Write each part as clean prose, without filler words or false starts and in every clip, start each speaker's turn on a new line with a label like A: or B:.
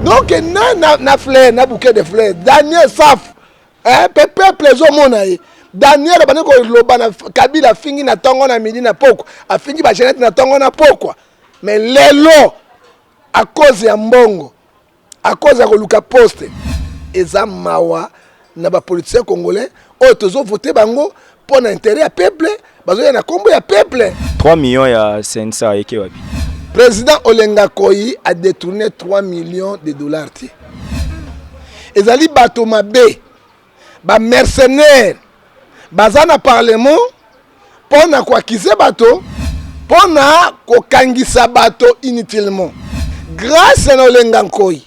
A: Donc na fleur na bouquet de fleurs Daniel Saf peuple ezomona ye Daniel bana ko loba na Kabila fingi na tongo na midi na poko afingi ba Jeanette na tongo na poko mais lelo à cause ya mbongo à cause ya koluka poste eza mawa na ba politiciens congolais oyo tozo voter bango pour l'intérêt ya peuple bazo ya na kombo ya peuple
B: 3 millions ya sensa eke wapi.
A: Président Olenga Koyi a détourné 3 millions de dollars. Ezali bato mabe, ba mercenaires, bazana parlement, pona kwa kize bato, pona ko kangisa bato inutilement. Grâce à Olenga Koyi,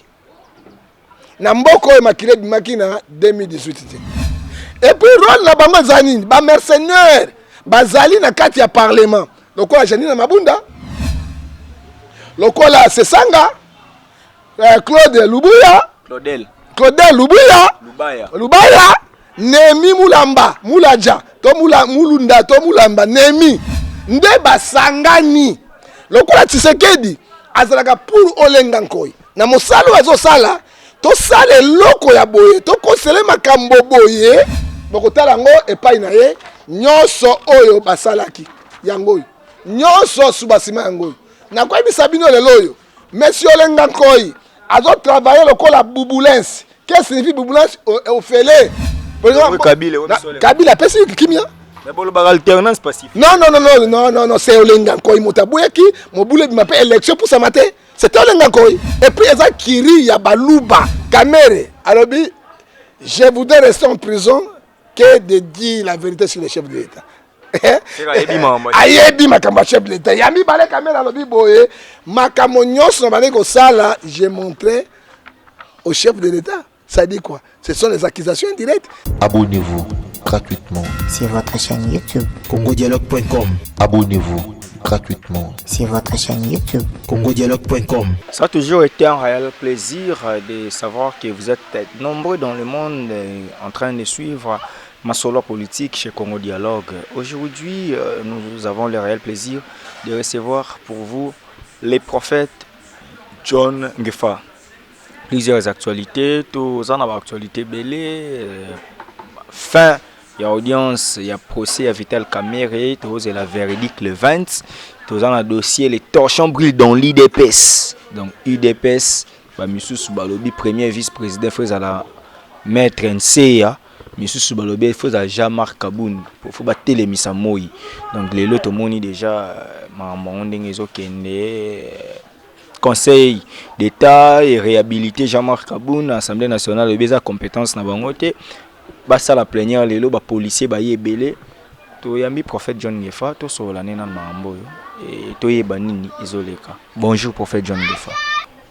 A: na mboko makile bimaki na 2018. Et puis rôle na bango zani, ba mercenaires, bazali na kati ya parlement. Donc on Janine Mabunda. Lokola Sesanga, Claude Lubuya, Claudel Lubaya, Nemi Mulamba, Mulaja, to Mulunda, to Mulamba, Nemi, Ndeba Sangani, Lokola Tshisekedi, azalaka pour Olenga Nkoyi. Na mosalo azo sala, to sale loko ya boye, to kosele makambo boye, bokotala ngo epai na ye, nyonso oyo basalaki, yangoyi. Nyonso subasima yangoyi. Na kwa bi sabino leloyo monsieur Olenga Nkoyi azo travailler lokola bouboulense. Qu'est-ce que signifie bouboulense au félé? Par exemple Kabila pesi kimia
B: mais bon le alternance passif.
A: Non, c'est Olenga Nkoyi motabuyaki mobule bi m'appelle élection pour sa matin. C'était Olenga Nkoyi et puis eza kiri ya baluba Kamere alobi je voudrais rester en prison que de dire la vérité sur le chef de l'État. Ayebi makamba chef de l'État yami bale kamera lobi boye makamo nyonso bale ko sala j'ai montré au chef de l'État. Ça dit quoi? Ce sont les accusations indirectes.
C: Abonnez-vous gratuitement
D: sur votre chaîne YouTube
E: congodialogue.com.
C: Abonnez-vous gratuitement
D: sur votre chaîne YouTube
E: congodialogue.com.
B: Ça a toujours été un réel plaisir de savoir que vous êtes nombreux dans le monde en train de suivre ma solo politique chez Congo Dialogue. Aujourd'hui, nous avons le réel plaisir de recevoir pour vous les prophètes John Ngefa. Plusieurs actualités, tous en avoir actualité belé. Fin, il y a audience, il y a procès à Vital Kamere, tous et la verdict le 20. Tous en a dossier, les torchons brillent dans l'IDPS. Donc IDPS, Missou Soubalobi, premier vice-président, faisait la maître NCA. Monsieur Soubalobi, il faut à Jean-Marc Kaboun pour faut battre les misamoyi. Donc les lots moni déjà conseil d'État et réhabiliter Jean-Marc Kaboun, Assemblée nationale de beza compétence na bangote. Basa la plénière les lots ba policier ba yebele. To yambi prophète John Ngefa to so la nena mambo et to yebanini isoleka. Bonjour prophète John Ngefa.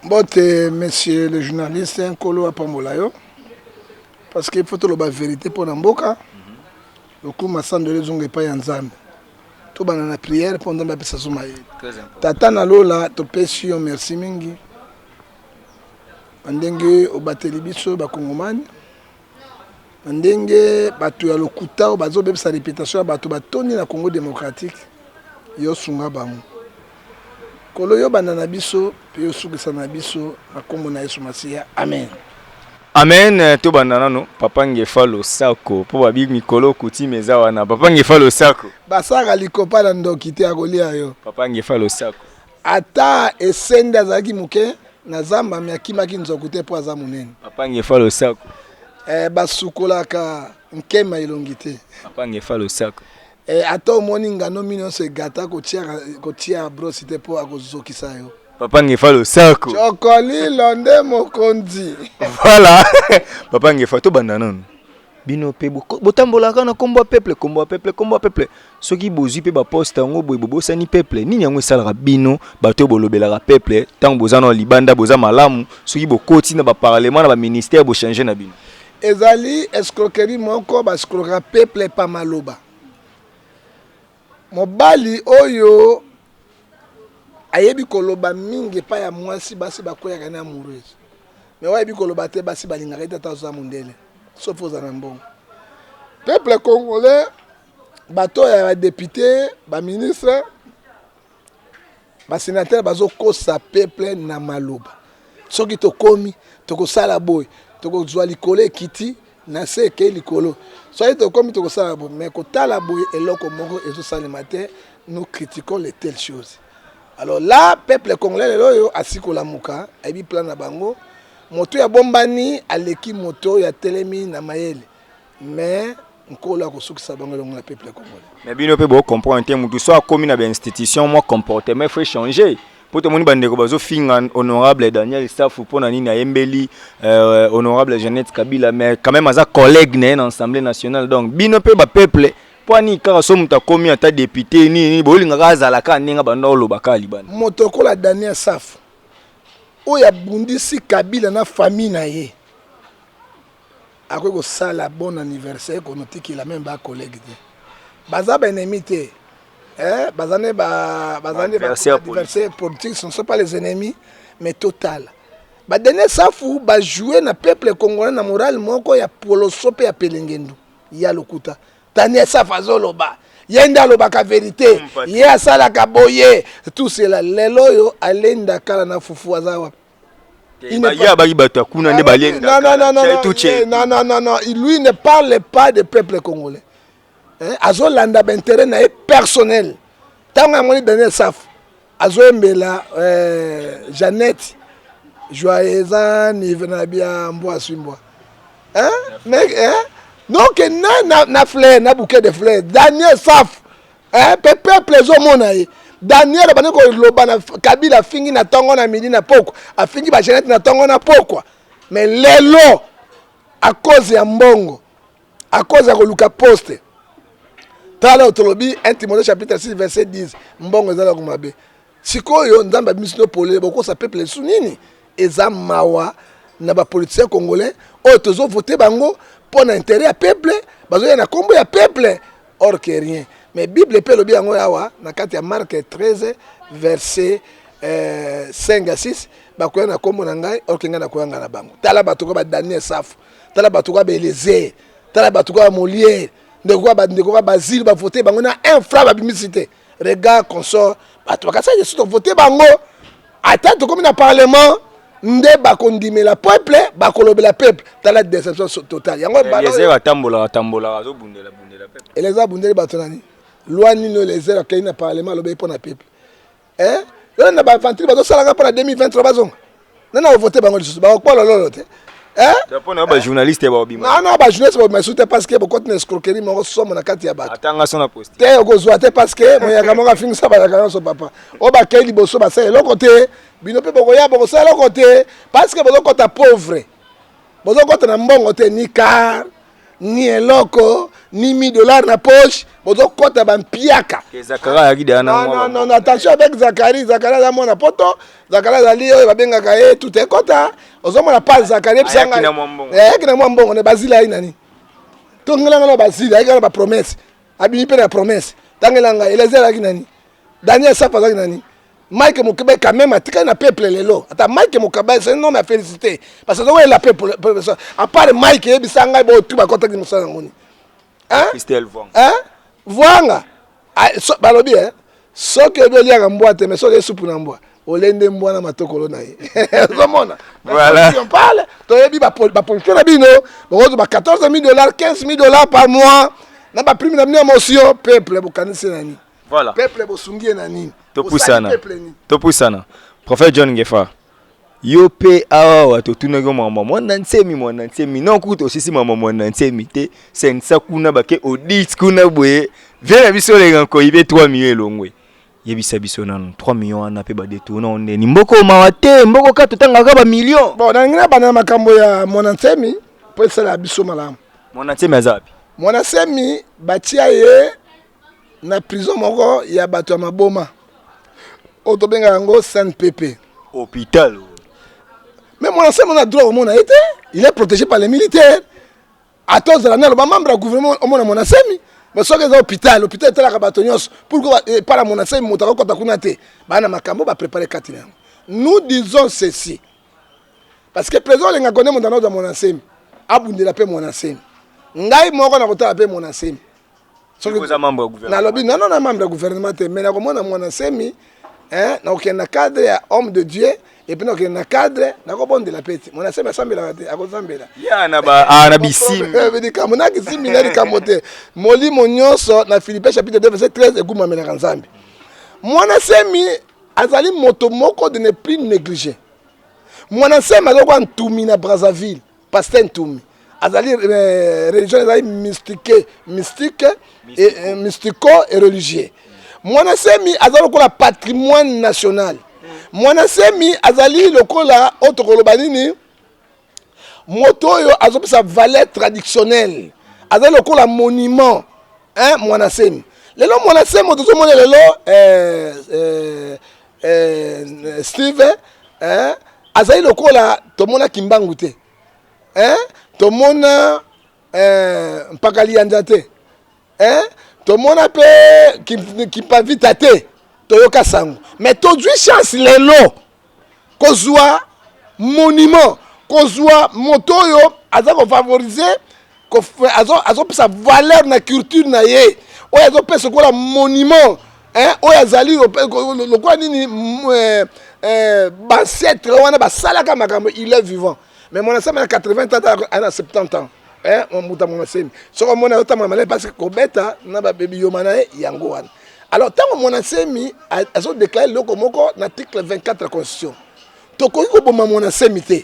A: Bonjour monsieur le journaliste un kolo a pamolayo. Parce qu'il faut la vérité pour Namboka. Le coup m'a semblé les ongles pas en tout dans la prière pendant la pesa soumaï. Tata na lola to pesio merci mingi. Andenge au batelibiso ba kongomani. Andenge batu ya lokuta au bazo bebe sa réputation batu batoni na Congo démocratique. Yo sunga bango. Kolo yo banana biso pe yo sugisa na biso na kombo na Yesu Masiya. Amen.
B: Amen, to bandana no papa Ngefa lo sako po babi mikolo kuti meza wana papa Ngefa lo sako
A: basaka likopa na ndokite akolia yo
B: papa Ngefa lo sako
A: ata esenda zaki muke na zamba myakimaki nzokute po aza munene
B: papa Ngefa lo sako
A: basukolaka nkema ilongite
B: papa Ngefa lo sako
A: ata omoni ngano mino se gata kotia brosite po akozokisa yo
B: papa Ngefa lo sako
A: chokoli londe mokonzi
B: voilà papa Ngefa to bandana bino pe botambola kana kombo peuple soki bozui pe ba poste ngo boy bobosani peuple nini yango esalaka bino bato bolobelaka peuple tant bozana libanda boza malamu soki bokoti na ba parlement na ba ministère bo changer na bino
A: ezali escroquerie moko ba escroquera peuple pa maloba mobali oyo ayebi koloba mingi pa ya mwasi basi bakoyaka na amoureuse mais wayebi koloba te basi balingaka ete ata oza mondele sauf oza na mbongo peuple congolais bato ya badepute baministre basénateur bazokosa peuple na maloba soki tokomi tokosala boy tokozwa likolo ekiti na se ke likolo soki tokomi tokosala boy mais kotala boy eloko moko ezosalema te nous critiquons les telles choses. Alors là peuple congolais loyo asikola muka ebi plan na bango moto ya bombani aleki moto ya telemi na mayele mais nkola kosukisa bango longo na peuple congolais.
B: Mais bino pe bo comprendre te mutu so akomi na ba institution moi comportement faut changer. Pour tout le monde bandeko bazo finga honorable Daniel Safu pour nani na Yembeli honorable Jeannette Kabila mais quand même aza collègue na l'Assemblée nationale donc bino pe ba peuple pour ni ka so muta komi ata député ni bolinga kazala ka ninga bandolo bakali bana
A: motoko la Daniel Safu oya bundisi Kabila na famille na ye ako sala bon anniversaire ko notiki la même ba collègue de baza ba ennemi te bazane adversaire politique ce ne sont pas les ennemis mais total ba Daniel Safu ba jouer na peuple congolais na moral moko ya poloso pe ya pelengendu ya lokuta Daniel Safu azoloba yenda lobaka vérité ye asala ka boye tout cela lelo yo alenda kala na fufu azawa
B: non,
A: lui ne parle pas de peuple congolais. Azo landa intérêt na personnel. Tant que moi Daniel Safu, azo embela Jeannette, joyeux anniversaire bien mboa swimboa. Mais donc na fleur, na bouquet de fleurs. Daniel Safu, peuple zo monaye. Daniel baneko loba na Kabila fingi na tongo na midi na poko a fingi ba Jeannette na tongo na poko mais lelo à cause ya mbongo à cause ya koluka poste tala otolobi 1 Timothée chapitre 6 verset 10 mbongo ezala kumabe sikoyo nzamba bisino pole boko sa peuple sunini eza mawa na ba politiciens congolais o tozo voter bango pour intérêt ya peuple bazo ya na kombo ya peuple or que rien. Mais Bible peut le bien yawa na kati ya Marc 13 verset 5 à 6 bakoya na kombo na ngai okenga na koyanga na bango tala batuko ba Daniel Safu tala batuko ba Eliezer tala batuko ba Molière ndeko ba Basile ba voter bango na un franc ba bimisité regarde consort batuko ka ça je suis voter bango ata to comme na parlement nde bakondimela peuple bakolobela peuple tala déception totale yango ba
B: Eliezer atambola azobundela peuple
A: Eliezer bundeli batonani loi nino les airs qui na parlement lobe pour na peuple yo na ba ventile bazo sala pour la 2023 bazonga nana voter bango lisusu ba ko lolo te
B: pour na ba journaliste ba obima
A: non ba journaliste ba masute parce que beaucoup de escroquerie mo somo na kati ya bato
B: atanga sona poste
A: te ko zwa te parce que mo ya kamonga fingi sa ba ya so papa o ba keli boso ba sa eloko te bino pe boko ya boko sa eloko te parce que bozo kota pauvre bozo kota na mbongo te ni car ni eloko ni $1000 na poche bozo kota bampiaka non attention avec Zacharie za mona poto Zacharie za lio babengaka ye tout est kota ozomona pas Zacharie pisanga kina mbongo ne bazila inani tongela na bazila ikala ba promesse abini pe na promesse tangelanga elezela kinani Daniel Safu za kinani Mike Mukabe quand même atika na peuple lelo ata Mike Mukabe c'est un homme à féliciter parce que ouais la peuple à part Mike ebisanga bo tu ba kota ki musana ngoni
B: Christelle Vong
A: Vwanga balobi so ke beliaka mbwa te mais so le soupe na mbwa olende mbwa na matokolo na ye zomona
B: voilà
A: on parle to yebi ba politique na bino bozo ba $14,000 $15,000 par mois na ba prime na mini emotion peuple bokanisi nani
B: voilà
A: peuple bosungie nani
B: topusana prophète John Ngefa yo pe awa totuna go mama mwana nsemi non kuto sisi mama nsemi te sensa kuna bake audit kuna boye vela biso lenga ko ibe 3 millions elongwe yebisa biso nanu 3 millions na pe ba detona onde ni mboko mawate mboko ka totanga ka ba millions
A: bon na ngina bana makambo ya mwana nsemi po sala biso malamu
B: mwana nsemi azapi
A: mwana nsemi batia ye na prison moko ya bato ya maboma otobenga yango Saint Pepe
B: hôpital.
A: Mais mon ancien a droit au monde a été, il est protégé par les militaires. À tous les années, le membre du gouvernement au monde mon ancien, mais ce que l'hôpital est là kabatonios pour que par mon ancien motako kota kunate, bana makambo ba préparer katina. Nous disons ceci. Parce que président lenga connaît mon dans mon ancien, abunde la paix mon ancien. Ngai moko na kota la paix mon ancien.
B: So que vous membre du gouvernement.
A: Non membre du gouvernement mais na komona mon ancien na aucun cadre ya homme de Dieu et puis donc na cadre na ko bonde la peti mona sema sambela te akozambela
B: ya na ba na bisim
A: veut dire mona ki siminari kamote molimo nyonso na Philippiens chapitre 2 verset 13 ekuma mena kanzambi mwana semi azali moto moko de ne plus négliger mwana semi azoko ntumi na Brazzaville pasteur ntumi azali religion azali mystique et mystico et religieux mwana semi azali ko la patrimoine national mwana semi azali lokola otokoloba nini moto oyo azopesa valeur traditionnelle azali lokola monument hein mwana semi lelo mwana semi tozomona lelo Steve hein azali lokola tomona kimbangu te hein tomona mpakali yanja te hein tomona pe kipavita te toyoka sango mais tozwi chance lelo kozwa monument kozwa moto oyo aza kofavoriser azopesa valeur na culture na ye oyo azopesa kola monument oyo azali lokola nini bancêtre wana basalaka makambo il est vivant mais mon ancien a 80 ans à 70 ans muta mon ancien soko mona otama malé parce que kobeta na ba baby yomana yango wana alors tant mon ancien a so déclaré loko moko na article 24 de la constitution tokoki ko boma mon ancien te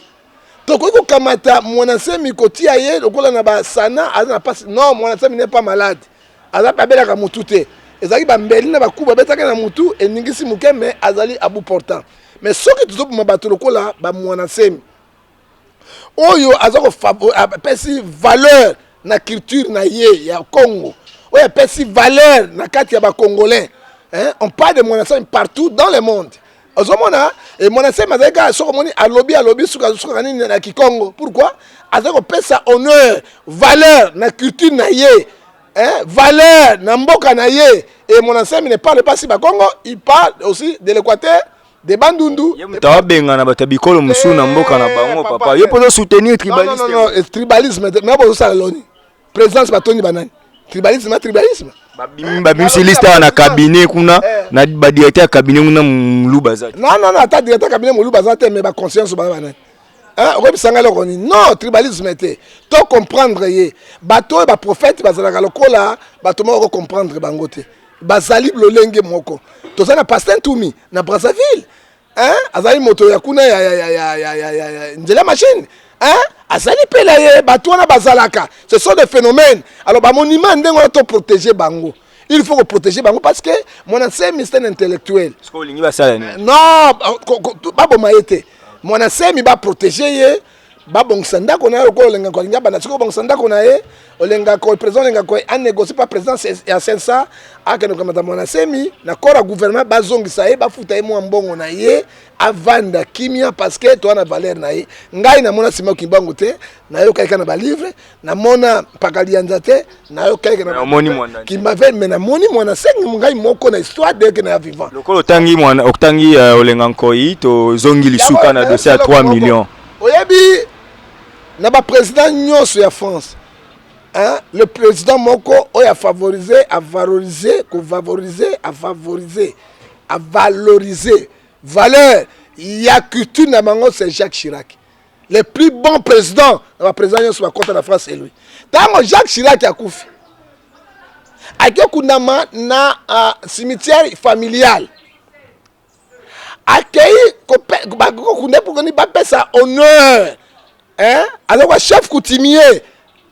A: tokoki ko kamata mon ancien kotia ye lokola na ba sana azana passe non mon ancien n'est pas malade aza babela ka mutu te ezaki ba mbeli na ba kuba betaka na mutu eningisi mukembe azali abu portant mais soki tuzoboma bato lokola ba mon ancien oyo azako pesi valeur na culture na ye ya Congo oyo pesi valeur na kati ya ba congolais hein on parle de monastère partout dans le monde ozomona et monastère mazaka soko moni alobi suka nini na Kikongo pourquoi azako pesa honneur valeur na culture na ye hein valeur na mboka na ye et monastère ne parle pas si ba Congo il parle aussi de l'Équateur de Bandundu
B: tawa benga na batabikolo musu na mboka na bango papa yo pozo soutenir tribalisme
A: non tribalisme mais bozo sala loni présence batoni banani tribalisme
B: babimisi liste na cabinet kuna na ba directeur ya cabinet kuna muluba zati
A: non ata directeur cabinet muluba zati mais ba conscience ba banani hein obisanga loko ni non tribalisme te to comprendre ye bato ba prophète bazalaka lokola bato moko comprendre bango te bazali lolenge moko tozana pasteur Ntumi na Brazzaville hein azali moto ya kuna ya njela machine hein azali pela ye bato na bazalaka ce sont des phénomènes alors ba monument ndengo to protéger bango il faut que protéger bango parce que mon ancien ministère intellectuelsko
B: lingi basala
A: non babo maete mon ancien mi ba protéger ye babong sanda ko na ko lenga ko linga bana siko bong sanda ko na ye olenga ko président lenga ko a négocier pas président ya sensa akeno kamata mona semi na kora gouvernement bazongisa ye bafuta ye mo mbongo na ye avanda kimia parce que to na valeur na ye ngai na mona sima kimbango te na yo kaika na ba livre na mona pakalianza te na yo kaika na
B: moni mwana
A: kimave mais na moni mwana sengi ngai moko na histoire de que na vivant
B: lokolo tangi mwana otangi olenga nkoi to zongi lisuka na dossier à 3 millions
A: oyebi na ba président nyonso ya France hein le président moko oya favoriser à valoriser valeur ya culture na bango c'est Jacques Chirac le plus bon président na président nyonso ba kota na France c'est lui tango Jacques Chirac akufi akekundama na cimetière familial akei ko kunde pour ni ba pesa honneur hein alors chef coutumier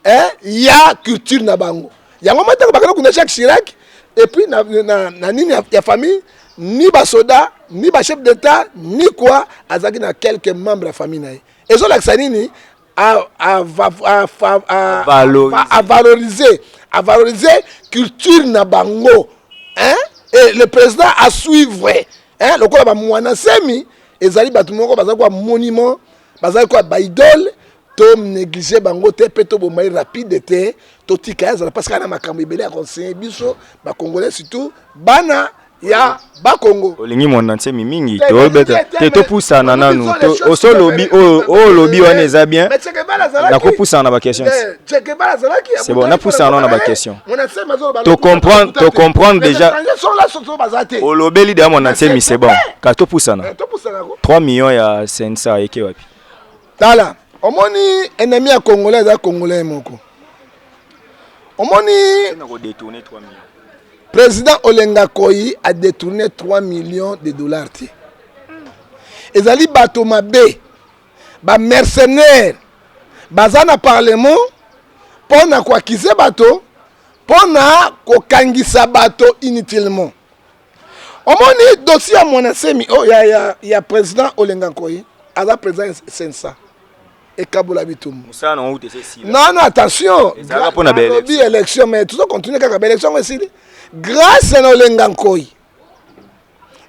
A: hein ya culture na bango yango mataka bakana kuna Jacques Chirac et puis na nini ya famille ni ba soda ni ba chef d'état ni quoi azaki na quelques membres de la famille na et zo la nini à valoriser culture na bango hein et le président à suivre hein lokola ba mwana semi ezali batu moko bazali kwa monument bazali kwa ba idole to négliger bango te peto bo mai rapide te to tika ezala parce que na makambo ibele ya conseiller biso ba congolais surtout bana ya ba Congo.
B: Olingi mon entier mingi to beta te to poussa na nanu to so lobby o lobby wana eza bien. Na ko poussa na ba question. C'est bon, na poussa na ba question. To comprendre déjà. O lobby de mon entier mi c'est bon. Ka to poussa na. 3 millions ya sensa eke wapi.
A: Tala, omoni ennemi ya congolais za congolais moko. Omoni
B: na ko détourner 3 millions.
A: Président Olenga Koyi a détourné 3 millions de dollars. Ezali bato mabe, ba mercenaires, bazana parlement, pona kwa kize bato, pona ko kangisa bato inutilement. Omoni dossier à monasemi, oh ya président Olenga Koyi, aza président sensa. Et Kabola Bitum. Non, attention. Lobby élection, mais tout ça continue avec l'élection aussi. Grâce à Olenga Koyi,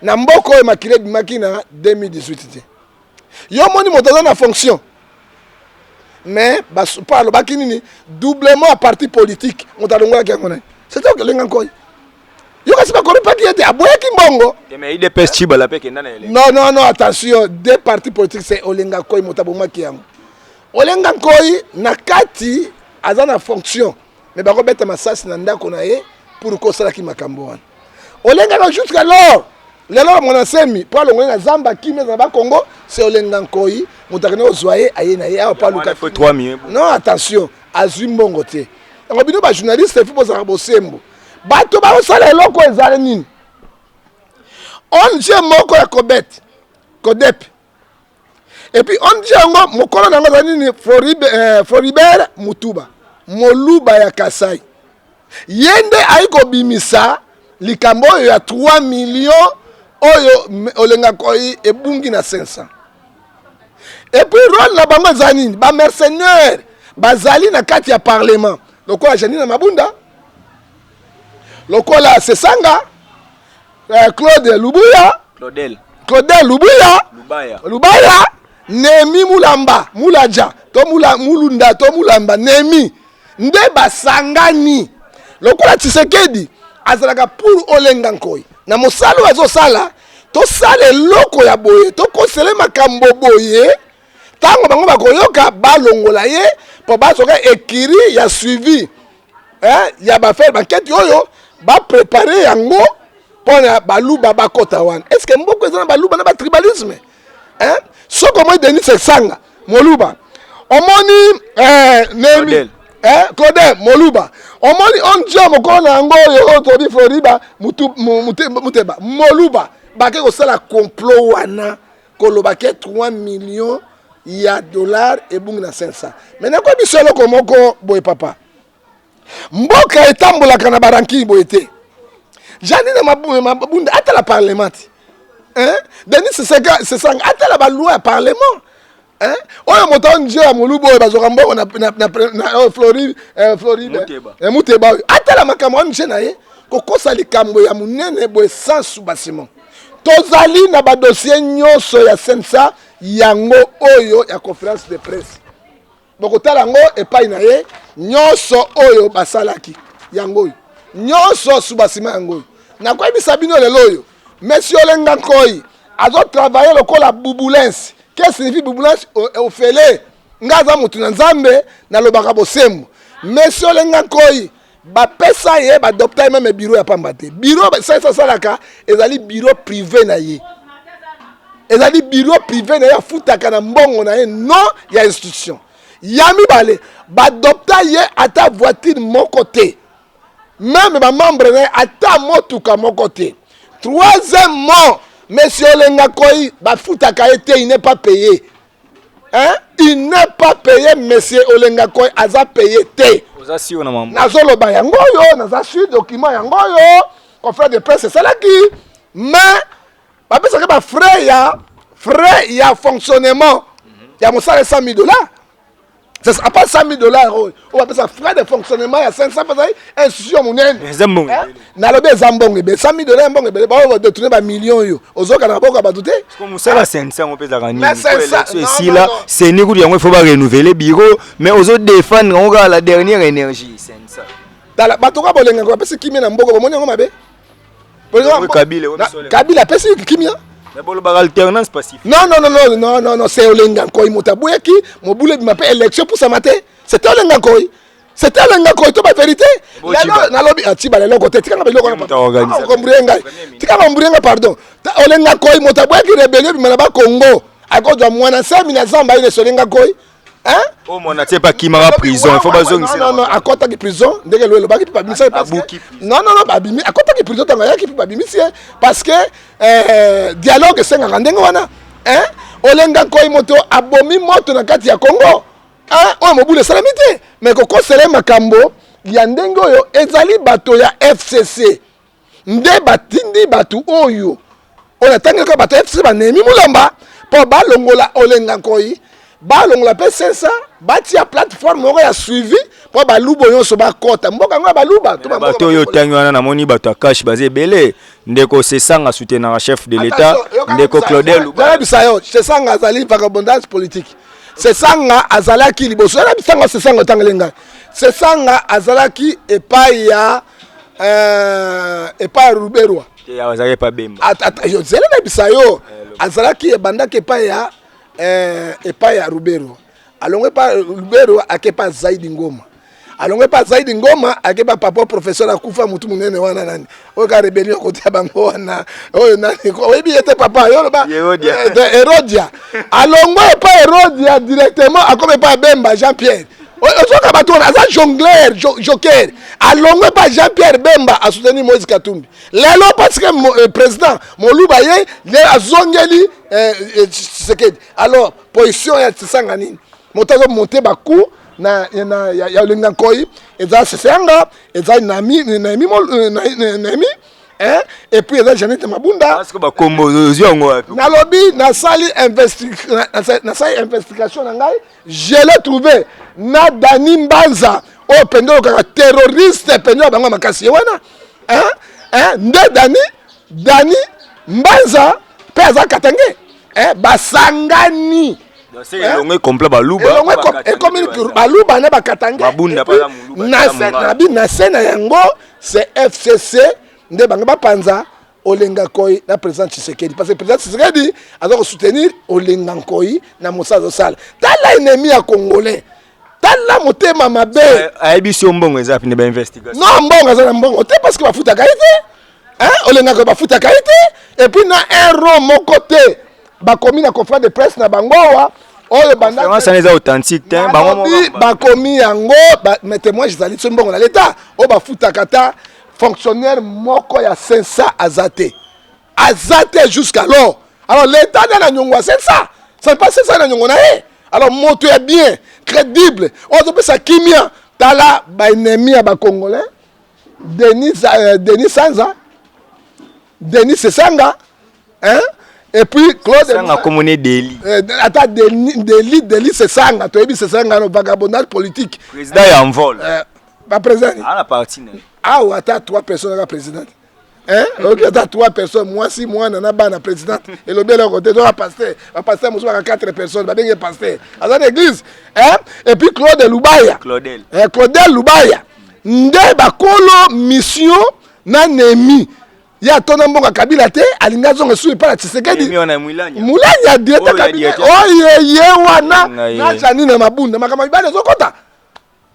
A: Namboko et Makile Bimakina 2018. Yo moni moto na fonction. Mais parle bakini doublement à parti politique. Motalonga ki ngona. C'est ça que Olenga Koyi. Yo kasi ba kori parti était aboya kimbongo.
B: Mais il dépêche Chiba la peke ndana élection.
A: Non, attention, deux partis politiques c'est Olenga Koyi motaboma ki yango. Olenga Koyi nakati azana fonction mais bako beta masasi na ndako na ye pour ko sala ki makambo wana Olenga jusqu'à lelo mon asemi pour longa zamba ki meza ba Congo c'est Olenga Koyi mutakene ozwaye aye na ye a pas luka
B: 3 millions.
A: Non attention azumbongo te ngo bino ba journaliste fi poza bosembo bato ba osala eloko ezale nini on je moko ya Kodep. Et puis on dit encore mokolo na ngazani Floribert Mutuba Moluba ya Kasai yende aiko bimisa likambo ya 3 millions oyo Olenga Koyi ebungi na 500. Et puis rôle na bango zani ba mercenaires bazali na kati ya parlement lokola Janina Mabunda lokola Sesanga Claude Lubuya Claudel Lubaya Nemi Mulamba, Mulaja, to Mulunda, to Mulamba, Nemi, nde basangani. Lokola Tshisekedi, azalaka pour Olenga Koyi. Na mosalo azo sala, to sale loko ya boye, to kosele makambo boye, tango bango bakoyoka balongola ye, po basoka ekiri ya suivi, ya ba faire banquette yoyo, ba préparer yango, pona baluba bakota wana. Est-ce que mboko ezana baluba na ba tribalisme? So comment Denis Sanga Moluba omoni Nemi Claude Moluba omoni onjo mokona ngo yo tobi Florida Muteba Moluba bake ko sala complot wana koloba ke 3 millions ya dollars et bungi na 500 maintenant ko bisolo komoko boy papa mboka etambola kana baranki boyete Janine Mabunda ata la parlement. Denis c'est ça ata la loi à parlement. Oyo moton je amulubo bazokambo na Floride Muteba ata la makambo nje na ye kokosa likambo ya munene boy sans subasiment. Tozali na ba dossier nyonso ya sensa yango oyo ya conférence de presse. Bokotala ngo epai na ye nyonso oyo basalaki yango nyonso subasiment yango na kwa bisa bino lelo oyo Monsieur Olenga Koyi azo travailler lokola bubulence. Qu'est-ce que signifie bubulence au fele ngaza mutu na nzambe na lobaka bosembo. Monsieur Olenga Koyi ba pesa ye ba docteur même bureau ya pambate. Bureau ça salaka ezali bureau privé na ye. Ezali bureau privé na ye futaka na mbongo na ye non ya institution. Yami bale ba docteur ye ata voiture mon côté. Même ba membre na ata motuka mon côté. Troisièmement, Monsieur Olenga Koyi, il n'est pas payé. Il n'est pas payé, Monsieur Olenga Koyi, il a payé. Nazolo ba yango yo, nazasu document yango yo, confrère de presse, c'est là qui. Mais, parce que frais ya fonctionnement, il y a mon salaire $100,000. C'est à part $100,000. On appelle ça frais de fonctionnement, il y a 500 institutions monnaie. Nalobe zambonge, $100,000 mbonge, ba détourner ba millions yo. Ozoka na boko ba douter.
B: Comme ça la 500 on peut la gagner. Ici là, c'est ni goudi il faut pas renouveler bureau, mais aux autres défendre on a la dernière énergie 500.
A: Dans la batoka bolenga ko parce qui mena mboko bomoni ngo mabe. Kabila pesi kimia.
B: Mais bon, l'alternance passive.
A: Non, c'est Olengankoi Motaboueki, Mobule m'a fait élection pour sa matin. C'était Olengankoi. C'était Olengankoi, tout la vérité. Nalobi atiba le logo tetika ngabelo ko pardon. Olengankoi Motaboueki rébellion bimalaba Congo. À cause de moi na 5 000 zamba ile Olengankoi. Hein?
B: Oh mon a pas qui m'a prison, il faut pas zongi.
A: Non, à côté de prison, dès que le baki pas bimisa parce que non, pas bimi, à côté de prison tanga yaki pas bimisi parce que dialogue c'est ngandenge wana. Hein? Olengankoi moto abomi moto na kati ya Congo. Hein? O mobule salamité. Mais ko sele makambo ya ndenge oyo ezali bato ya FCC. Nde batindi batu oyo. On tanga ka bato FCC ba nemi mulamba po ba longola Olengankoi. Balongola pe sensa bati ya plateforme moko ya suivi po balubo nyonso bakota mboka ngo baluba
B: to bato yo tangwana na moni bato akash bazé belé ndeko sesanga soutenir chef de l'état ndeko Claudel
A: Lubaya bisayo sesanga azali vagabondage politique sesanga azalaki liboso na bisanga sesanga tangelenga sesanga azalaki epai ya Ruberwa
B: ya azalaki pa bemba
A: yo zele na bisayo azalaki ebandaki epai ya epai ya Rubero alongwe pa Rubero akepa Zaidi Ngoma alongwe pa Zaidi Ngoma akepa papa professeur akufa mutu munene wana nani oyo ka rebellion kote ya bango wana oyo nani ko oyebi ete papa yo ba Herodia alongwe pa Herodia directement akome pa Bemba Jean-Pierre ozoka bato wana aza jongleur joker alongwe pa Jean-Pierre Bemba a soutenir Moïse Katumbi lelo parce que président Moluba ye le azongeli Tshisekedi alors position ya Tsanga nini motazo monter baku na ya Olengankoi eza Sesanga eza nami hein et puis eza Janete Mabunda
B: parce que ba kombo ziongo wapi
A: nalobi na sali investigation na ngai je l'ai trouvé na Dani Mbanza o pendo kaka terroriste pendo bango makasi wana hein nde Dani Mbanza pesa katange basangani
B: c'est elongwe complet baluba
A: et comme baluba na bakatange
B: babunda pa
A: na na sena yango c'est FCC nde banga bapanza Olengankoi na président Tshisekedi parce que président Tshisekedi a donc soutenir Olengankoi na Moussa Sala tala ennemi ya congolais tala motema mabe
B: ayebiso mbongo ezapi ne ba investigation
A: non mbongo za mbongo te parce que bafuta kaite hein Olengankoi bafuta kaite et puis na un rond mon côté bakomi na conférence de presse na bangowa oyo banda
B: ça n'est authentique te
A: bango bakomi yango mais témoin jizali so mbongo na l'état o bafuta kata fonctionnaire moko ya 500 azate jusqu'alors alors l'état na nyongwa 500 c'est pas 500 na nyongwa na e alors moto ya bien crédible on peut ça kimia tala ba ennemi ya ba congolais Denis Sanza Denis Sesanga hein et puis Claude
B: Sanga communé Deli
A: attends Deli Sesanga to ebi Sesanga no vagabondage politique
B: président ya en vol
A: ba président
B: à la partie
A: ah ou attends 3 personnes la présidente hein OK attends 3 personnes moi si moi na bana présidente et le bien côté donc pasteur moi 4 personnes ba bien pasteur à l'église hein et puis Claudel Lubaya nde bakolo mission na nemi ya tona mbonga Kabila te alinga zonga sui pa Tshisekedi mulanya dieta Kabila ye wana na chani na mabunda makama bibale zokota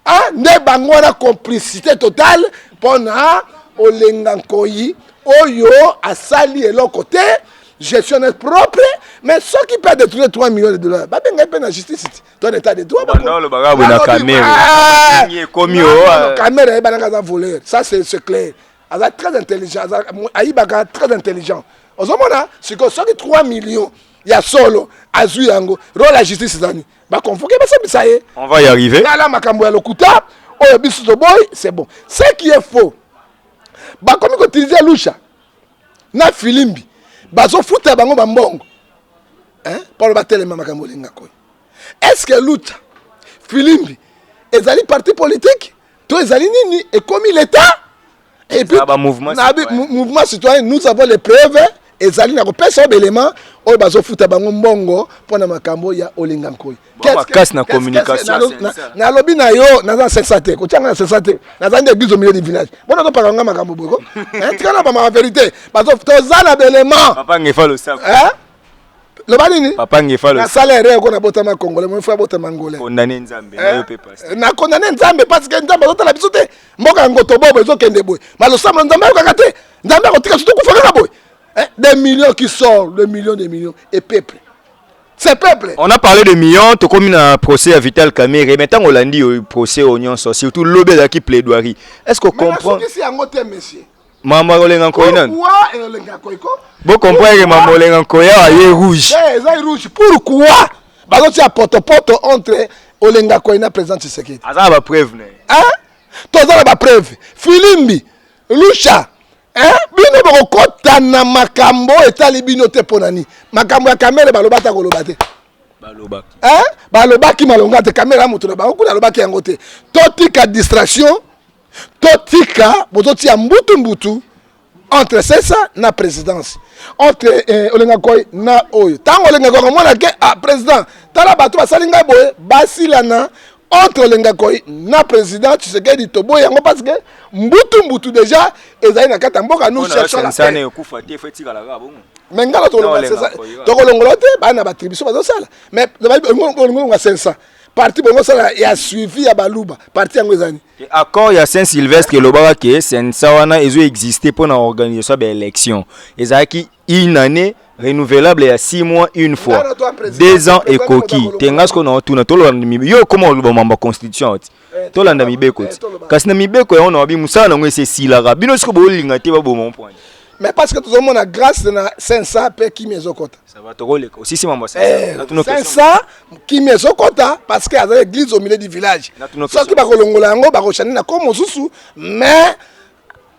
A: ah nde bango na complicité totale pona Olengankoi oyo asali eloko te gestionnaire propre mais ceux qui peuvent détruire 3 millions de dollars ba benga pe na justice ton état de droit
B: non le bagabu na caméra ni komi o
A: caméra e bananga za voleur ça c'est clair aza très intelligent aibaka très intelligent ozomona siko soki 3 millions ya solo azui yango rôle la justice zani ba convoquer ba sabisa ye
B: on va y arriver
A: la makambo ya lokuta oyo biso to boy c'est bon ce qui est faux ba comme ko utiliser lusha na filimbi bazo futa bango bambongo hein pour ba telema makambo Olengankoi est-ce que lucha filimbi ezali parti politique to ezali nini et comme l'état et puis
B: mouvement
A: citoyen nous avons les preuves ezali na kopesa élément oyo bazofuta bango mbongo mpona makambo ya Olenga Nkoyi.
B: Makasi na communication
A: na lobi na yo naza sensate kotianga na sensate naza nde église au milieu du village bona to paranga makambo boyko tika na ba vérité bazofuta zana élément
B: papa ngefa lo sako
A: loba nini
B: papa ngefa lo
A: na salaire ko na botama congolais mo fa botama angolais
B: condamné nzambe na yo pe passe
A: na condamné nzambe parce que nzambe azotala biso te mboka ngoto bobo ezokende boye malosamba nzambe ayokaka te nzambe akotika surtout kufaka boye des millions qui sortent, des millions et peuple. C'est peuple.
B: On a parlé de millions, tout comme un procès à Vital Kamerhe. Maintenant, on l'a dit, procès au Union, surtout l'obé qui plaidoirie. Est-ce qu'on comprend?
A: C'est un autre monsieur.
B: Maman Olenga Nkoyi non?
A: Pourquoi Olenga Nkoyi?
B: Vous comprenez que Maman Olenga Nkoyi est rouge.
A: C'est rouge. Pourquoi? Parce que tu as porte-porte entre Olenga Nkoyi et le président Tshisekedi.
B: Ça va preuve.
A: Hein? Tout ça va preuve. Filimbi, Lucha. Bino bokota na makambo etali bino te ponani makambo ya kamera baloba ta koloba te balobaki malonga te kamera moto na bango kuna lobaki yango te totika distraction totika bozoti ya mbutu entre sesa na présidence entre Olenga Nkoyi na oyo tango Olenga Nkoyi mona ke président tala bato basali ngai boye basilana entre Olenga Nkoyi na président Tshisekedi tobo yango parce que mbutu déjà ezali na kata mboka nous cherchons la paix mais ngala to kolongola te bana ba tribution bazosala mais ngolongola 500 parti bongo sala ya suivi ya baluba parti yango ezani
B: accord ya Saint-Sylvestre lobaka ke sensa wana ezo exister pour na organisation de élection ezaki une année renouvelable ya 6 mois une fois 2 ans et coquille tengas ko na tuna tolanda mibe yo comment lo mamba constitution tolanda mibeko kasi na mibeko ya ona bi musala na ngwe se silaka bino siko bo linga te ba bo mon point
A: mais parce que tout le monde a grâce na 500 pe qui mezokota
B: ça va to role aussi si mamba
A: 500 qui mezokota parce que azali église au milieu du village so ki ba kolongola yango ba kochani na ko mosusu mais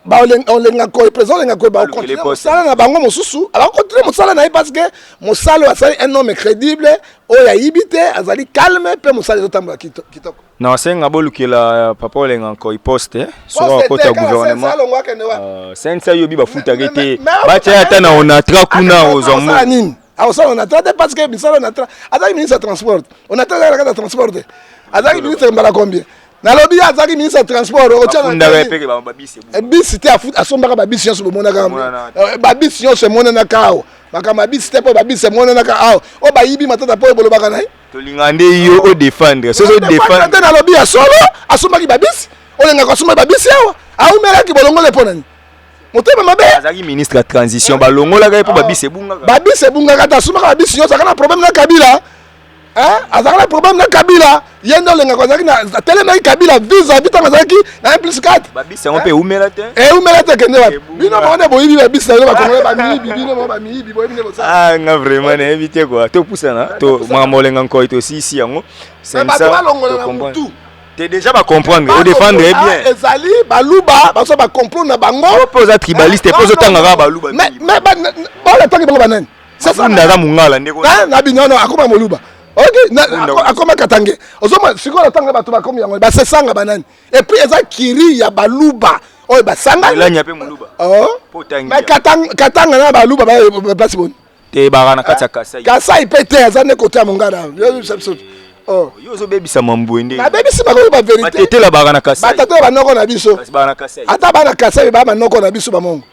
A: ba Olenga Nkoyi président Olenga Nkoyi ba continuer mosala na bango mosusu ba continuer mosala na parce que mosala asali un homme crédible oya yibite azali calme pe mosala ezotamba kitoko
B: non senga bolukela papa Olenga Nkoyi poste sur côté gouvernement sensa yobi ba futa rete ba tia ata na onatra kuna ozomo
A: ça on a traité parce que misala on a traité azali ministre transport on a traité la transport azali ministre mbala combien na lobi azaki ministre ya transport
B: ochana
A: bisi te asombaka babisi nyonso bomonaka babisi nyonso emonanaka awa makambo babisi te mpo babisi emonanaka awa o bayibi matata mpo ebolobaka na ye
B: tolinga nde yo odefendre soso defendre
A: te na lobi ya solo asombaki babisi olengaka asombaki babisi awa aumelaki bolongole mpo nani motema mabe
B: azaki ministre ya transition balongolaka ye mpo babisi
A: ebungaka te asombaka babisi nyonso aka na problème na Kabila azalaka problème na Kabila yende Olenga kozaki na telemaki Kabila visa bitanga azalaki na 1+4
B: babisi yango mpe eumela te
A: kende wapi bino baone boyibi babisi na yo bakongole bamiyibi bino mo bamiyibi boyebi nde bosala
B: nga vraiment nayebi te quoi topusana to makambo Olenga Nkoyi tosisi yango
A: bato balongola na mutu
B: te déjà ba comprendre o défendre bien
A: ezali baluba baso ba comprendre na bango
B: po za tribaliste po zo tanga baluba
A: mais ba tangi bango banani
B: c'est ça ndaza mungala ndeko
A: na binono akoma moluba ok akoma katange ozoma sikola tanga bato bakomi yango basesanga banani et puis eza kiri ya baluba oyo basanga
B: elanya pe moluba
A: po tangi mais katanga na baluba ba place bon
B: te barana kata
A: kasai pete eza ne côté ya mongana
B: yo zo bebisa mambwende
A: na bebisi ba ko ba vérité
B: batete la barana kasai
A: batata ba noko na biso
B: barana kasai
A: ata bana kasai ba noko na biso ba mongo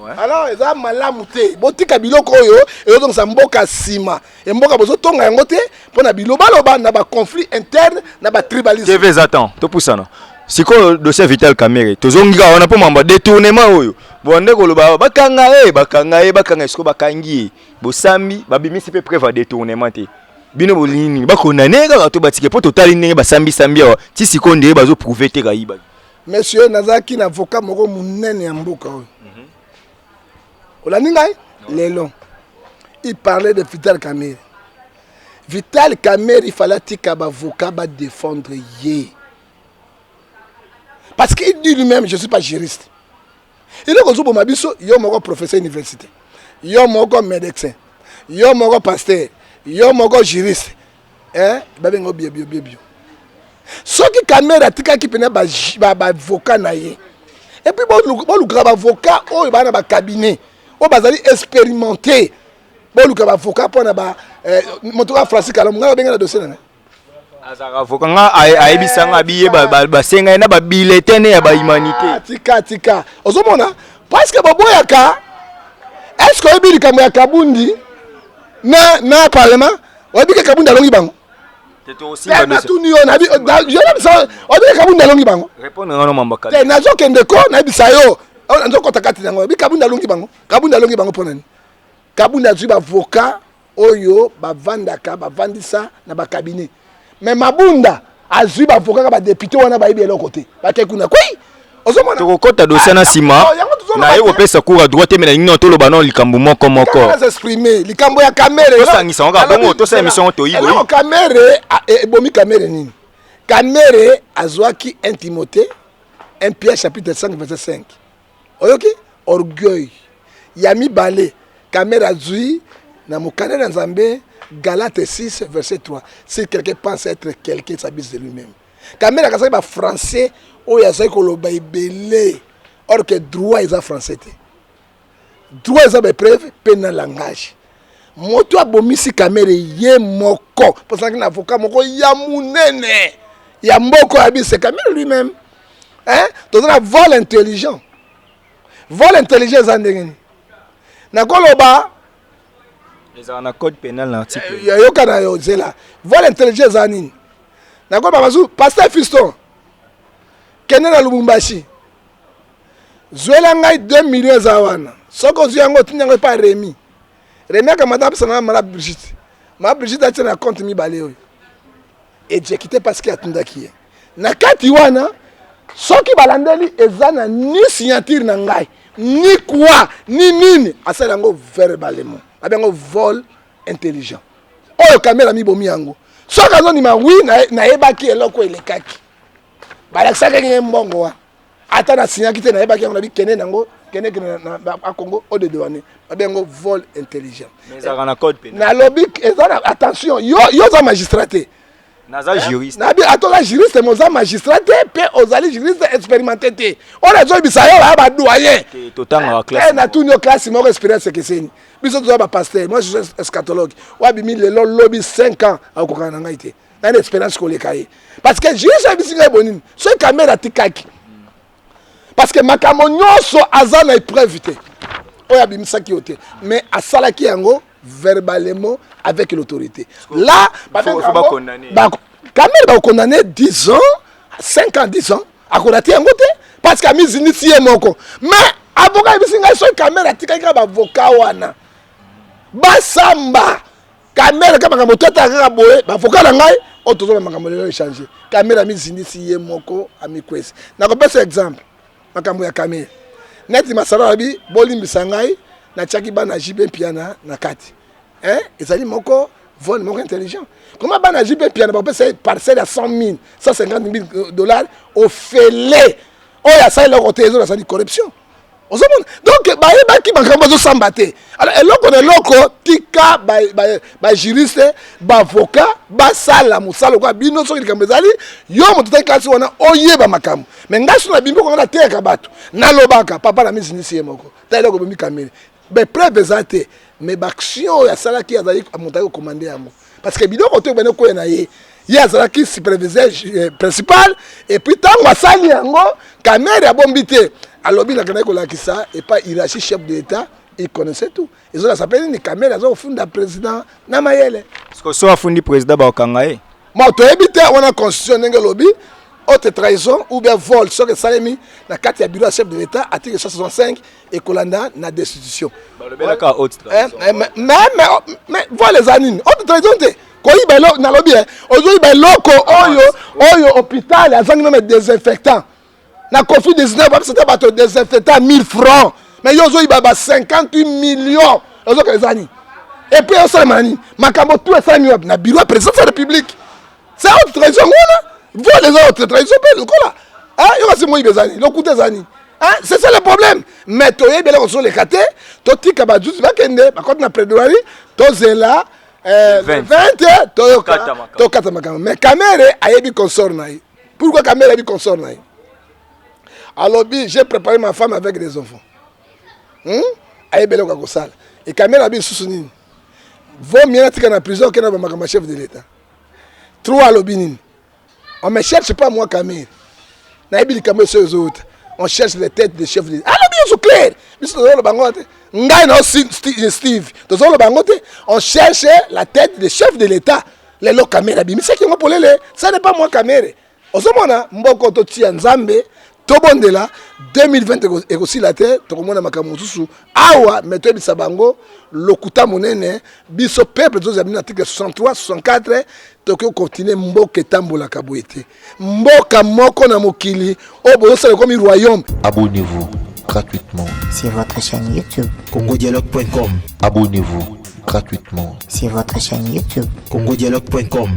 A: alors eza malamu te botika biloko oyo ezotongisa mboka sima mboka bozotonga yango te mpona bilobaloba na baconflit interne na batribalisme
B: tv attend topusana sikoyo dossier Vital Kamerhe tozongika wana mpo mamba détournement oyo bonde koloba bakanga siko bakangi ye bosambi babimisi mpe preuve ya détournement te bino bolini bakondane kaka to batike mpo totali ndenge basambi awa ti sikoyo ndenge bazoprouve te kayiba
A: monsieur nazalaki na avocat moko monene ya mboka oyo Olaningai, Lelo, il parlait de Vital Kamerhe. Vital Kamerhe, il fallait qu'il avocat défendre yé. Parce qu'il dit lui-même, je ne suis pas juriste. Il est comme ça, il y a un professeur d'université, il y a un médecin, il y a un pasteur, il y a un juriste. Ce qui Kamerhe a dit qu'il peut être avocat. Et puis, il y a un avocat, il y a un cabinet. o bazali expérimenté boluka ba avocat pour na ba motoka Francis Kalongo nga benga na dossier na
B: azaka avocat nga ayebisanga biye ba senga na ba bulletin ya ba humanité
A: tika ozomona parce que boboyaka est-ce que oyebi likambo ya Kabundi na parlement oyebi ke Kabundi alongi bango na tuni yo na bi je na bisa oyebi ke Kabundi alongi bango
B: répondre ngano mambaka
A: te nazo kende ko na bisa yo nazo kota kati nango oyebi Kabundi alongi bango ponani Kabundi azwi ba avocat oyo bavandaka bavandisa na ba cabinet mais Mabunda azwi ba avocat ba député wana ba yebi eloko te bakekuna koi ozomona
B: tokokota dossier na sima na ye opesa cour à droite mais na to loba non likambo moko
A: exprimer likambo ya kamere
B: tosangisa ngaka bongo tosa émission to yibo
A: alors kamere ebomi kamere nini kamere azwaki un Timothée 1 Pierre chapitre 5 verset 5 oyoki orgueil ya mibale kamere azwi na mokane na Nzambe Galates 6 verset 3 si quelqu'un pense être quelqu'un s'abuse de lui-même kamere akasaki ba français oyo azali koloba ebele or que droit eza français te droit eza bapreuve mpe na langage moto abomisi kamere ye moko mposaki na avocat moko ya munene ya mboko ya bise kamere lui-même toza na vol intelligent eza ndenge nini nakoloba
B: ezala na code pénal na article
A: yoka na yo zela vol intelligent eza nini nakoloba bazu pasteur Fiston kende na Lubumbashi zwela ngai 2 millions za wana soko ozwi yango otinda yango epa Remi akamata apesa na mala Brigitte atia na compte mibale oyo ejekite parceke atindaki ye na kati wana soki balandeli eza na ni signature na ngai ni kwa ni nini asala yango verbalement abengo vol intelligent oyo kamera mibomi yango soki azondima wi nayebaki eloko elekaki balakisaki nge mbongo wa ata na signaki te nayebaki yango nabi kene nango kene na Congo au de douane babengo vol intelligent nalobi eza na attention yo za magistrat te
B: naza juriste
A: nabi atoza juriste moza magistrat te pe ozali juriste expérimenté te on azoyebisa yo baya badoyen
B: totanga classe
A: na tuni yo classe moko expérience ekeseni biso toza bapasteur moi je suis eschatologue wabimi lelo lobi 5 ans akokana na ngai te na une expérience koleka ye parce que juriste abisi ngai bonini soki kamera atikaki parce que makambo nyonso aza na épreuve te oyo abimisaki yo te mais asalaki yango verbalement avec l'autorité là kamera bakondamné 10 ans 5 ans 10 ans akodati yango te parce que amizinisi ye moko mais avocat yebisi ngai soki kamera atikaki kaka bavocat wana basamba kamera kaka makambo totaka kaka boye bavocat na ngai oyo tozoma makambo lelo échange kamera amizinisi ye moko amikwesi nakopesa exemple makambo ya kamera neti masala abi bolimbisa ngai natiaki bana jibe piana na kati ezali moko vol moko intelligent comment bana jibe piana bapesa parcelle ya 100 000 150 000 dollars ofele oyo asali eloko te ezo nasali corruption ozomona donc bayebaki makambo azosamba te alors eloko na eloko tika bajuriste bavocat basala mosala okoya bino soki likambo ezali yo moto otaki kasi wana oyeba makambo mais ngai so na bimbi okanga nateyaka bato nalobaka papa na mizinisi ye moko ta eloko bomi kamere bepreuve eza te mais baaction oyo asalaki azali moto aki kokomande yango parce que biloko to ebene koya na ye ye azalaki superviseur principal et puis ntango asali yango kamere abombi te alobi nakendaki kolakisa epa hiérarchie chef de l'état il connaissait tout ezo na sapeli ni kamere aza kofunda président na mayele
B: so afundi président bakokanga ye
A: mo toyebi te wana constitution ndenge elobi haute trahison ou bien vol soki esalemi na kati ya bureau ya chef de l'état article 165 ekolanda na destitution mais vol eza nini haute trahison te koyiba eloko nalobi ozoyiba eloko oyo hôpital azangi meme désinfectant na Covid-19 bapesata bato désinfectant 1000 francs mais yo ozoyiba ba 58 millions ozoka eza nini et puis osalema na nini makambo tout esalemi na bureau ya présidence de la république c'est haute trahison wana vol eza haute trahison mpe lokola yo kasi moyiba eza nini lokuta eza nini c'est ça le problème mais toyebi eloko tozoleka te totika bajuzi bakende bakoti na plaidoirie tozela 20 tokata makambo mais kamere ayebi consort na ye pourquoi kamere ayebi consort na ye alobi j'ai préparé ma femme avec des enfants ayebele kwa kosala et caméra bi susu nini vaut mieux tika na prison que na ba chef de l'état 3 lobinini on me cherche pas moi caméra na yebi caméra sur les autres on cherche les têtes des chefs de l'état ah bien c'est clair biso le bangote ngai na Steve tozo le bangote on cherche la tête des chefs de l'état les lo caméra bi c'est qui ngo polele ça n'est pas moi caméra ozomona mboko to tia nzambe tobondela 2020 ekosi la te tokomona makambo mosusu awa meto ebisa bango lokuta monene biso peuple tozo abina article 63 64 tokyo continuer mboka etambola kaboete mboka moko na mokili o bozosala comme royaume.
C: Abonnez-vous gratuitement
D: sur votre chaîne YouTube.
E: congodialogue.com.
C: Abonnez-vous gratuitement
D: sur votre chaîne YouTube.
E: congodialogue.com.